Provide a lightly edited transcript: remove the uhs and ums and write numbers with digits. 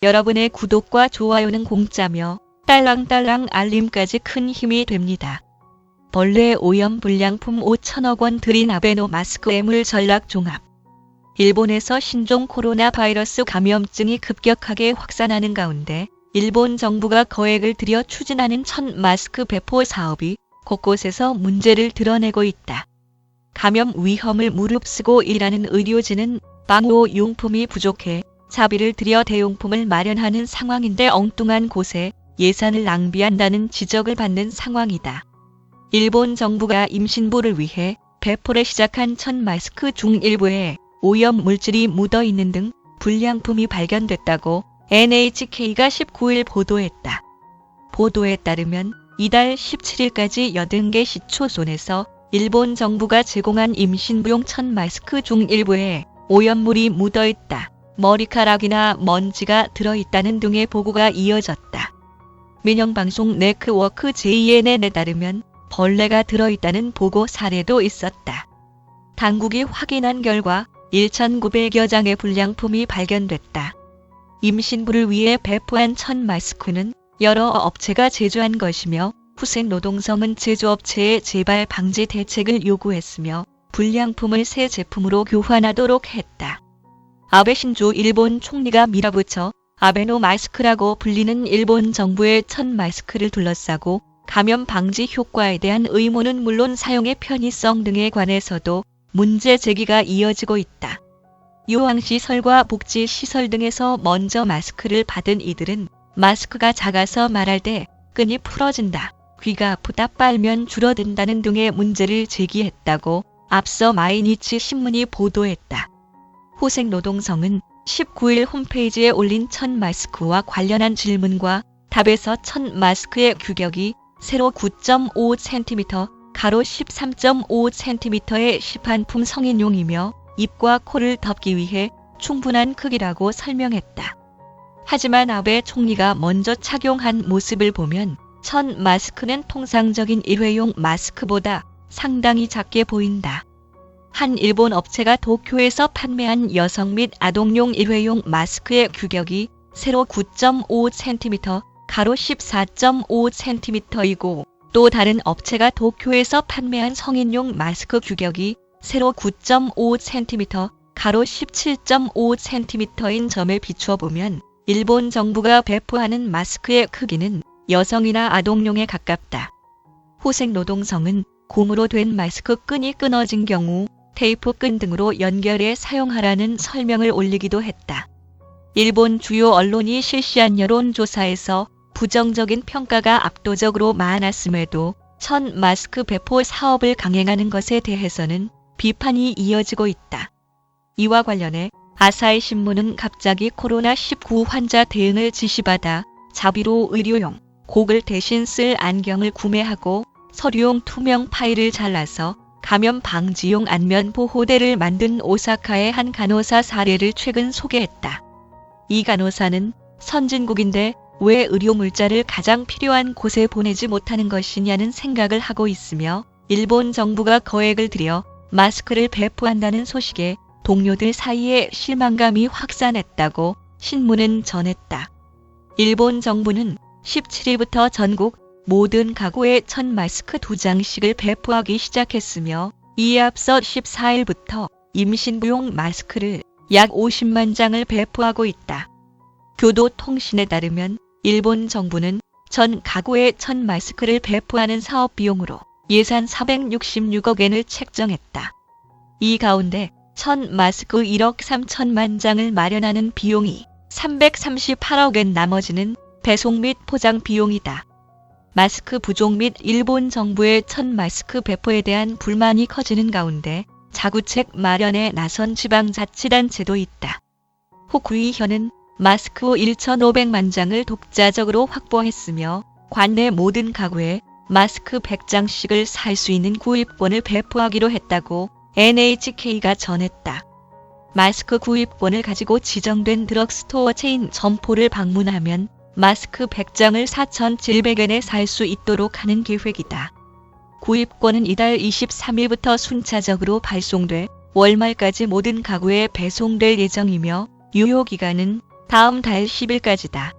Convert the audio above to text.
여러분의 구독과 좋아요는 공짜며 딸랑딸랑 알림까지 큰 힘이 됩니다. 벌레 오염 불량품 5천억 원 들인 아베노 마스크 애물 전략 종합. 일본에서 신종 코로나 바이러스 감염증이 급격하게 확산하는 가운데 일본 정부가 거액을 들여 추진하는 천 마스크 배포 사업이 곳곳에서 문제를 드러내고 있다. 감염 위험을 무릅쓰고 일하는 의료진은 방호 용품이 부족해 자비를 들여 대용품을 마련하는 상황인데 엉뚱한 곳에 예산을 낭비한다는 지적을 받는 상황이다. 일본 정부가 임신부를 위해 배포를 시작한 천 마스크 중 일부에 오염 물질이 묻어 있는 등 불량품이 발견됐다고 NHK가 19일 보도했다. 보도에 따르면 이달 17일까지 80개 시초소에서 일본 정부가 제공한 임신부용 천 마스크 중 일부에 오염물이 묻어 있다, 머리카락이나 먼지가 들어있다는 등의 보고가 이어졌다. 민영방송 네트워크 JNN에 따르면 벌레가 들어있다는 보고 사례도 있었다. 당국이 확인한 결과 1,900여 장의 불량품이 발견됐다. 임신부를 위해 배포한 천 마스크는 여러 업체가 제조한 것이며 후생노동성은 제조업체의 재발 방지 대책을 요구했으며 불량품을 새 제품으로 교환하도록 했다. 아베 신조 일본 총리가 밀어붙여 아베노 마스크라고 불리는 일본 정부의 천 마스크를 둘러싸고 감염 방지 효과에 대한 의무는 물론 사용의 편의성 등에 관해서도 문제 제기가 이어지고 있다. 요양시설과 복지시설 등에서 먼저 마스크를 받은 이들은 마스크가 작아서 말할 때 끈이 풀어진다, 귀가 아프다, 빨면 줄어든다는 등의 문제를 제기했다고 앞서 마이니치 신문이 보도했다. 후생노동성은 19일 홈페이지에 올린 천 마스크와 관련한 질문과 답에서 천 마스크의 규격이 세로 9.5cm, 가로 13.5cm의 시판품 성인용이며 입과 코를 덮기 위해 충분한 크기라고 설명했다. 하지만 아베 총리가 먼저 착용한 모습을 보면 천 마스크는 통상적인 일회용 마스크보다 상당히 작게 보인다. 한 일본 업체가 도쿄에서 판매한 여성 및 아동용 일회용 마스크의 규격이 세로 9.5cm, 가로 14.5cm이고 또 다른 업체가 도쿄에서 판매한 성인용 마스크 규격이 세로 9.5cm, 가로 17.5cm인 점에 비추어 보면 일본 정부가 배포하는 마스크의 크기는 여성이나 아동용에 가깝다. 후생노동성은 고무로 된 마스크 끈이 끊어진 경우 테이프 끈 등으로 연결해 사용하라는 설명을 올리기도 했다. 일본 주요 언론이 실시한 여론조사에서 부정적인 평가가 압도적으로 많았음에도 천 마스크 배포 사업을 강행하는 것에 대해서는 비판이 이어지고 있다. 이와 관련해 아사히 신문은 갑자기 코로나19 환자 대응을 지시받아 자비로 의료용, 고글 대신 쓸 안경을 구매하고 서류용 투명 파일을 잘라서 감염 방지용 안면 보호대를 만든 오사카의 한 간호사 사례를 최근 소개했다. 이 간호사는 선진국인데 왜 의료 물자를 가장 필요한 곳에 보내지 못하는 것이냐는 생각을 하고 있으며 일본 정부가 거액을 들여 마스크를 배포한다는 소식에 동료들 사이에 실망감이 확산했다고 신문은 전했다. 일본 정부는 17일부터 전국 모든 가구에 천 마스크 2장씩을 배포하기 시작했으며 이에 앞서 14일부터 임신부용 마스크를 약 50만 장을 배포하고 있다. 교도통신에 따르면 일본 정부는 전 가구에 천 마스크를 배포하는 사업 비용으로 예산 466억 엔을 책정했다. 이 가운데 천 마스크 1억 3천만 장을 마련하는 비용이 338억 엔, 나머지는 배송 및 포장 비용이다. 마스크 부족 및 일본 정부의 천 마스크 배포에 대한 불만이 커지는 가운데 자구책 마련에 나선 지방자치단체도 있다. 후쿠이현은 마스크 1,500만 장을 독자적으로 확보했으며 관내 모든 가구에 마스크 100장씩을 살 수 있는 구입권을 배포하기로 했다고 NHK가 전했다. 마스크 구입권을 가지고 지정된 드럭스토어 체인 점포를 방문하면 마스크 100장을 4,700엔에 살 수 있도록 하는 계획이다. 구입권은 이달 23일부터 순차적으로 발송돼 월말까지 모든 가구에 배송될 예정이며 유효기간은 다음 달 10일까지다.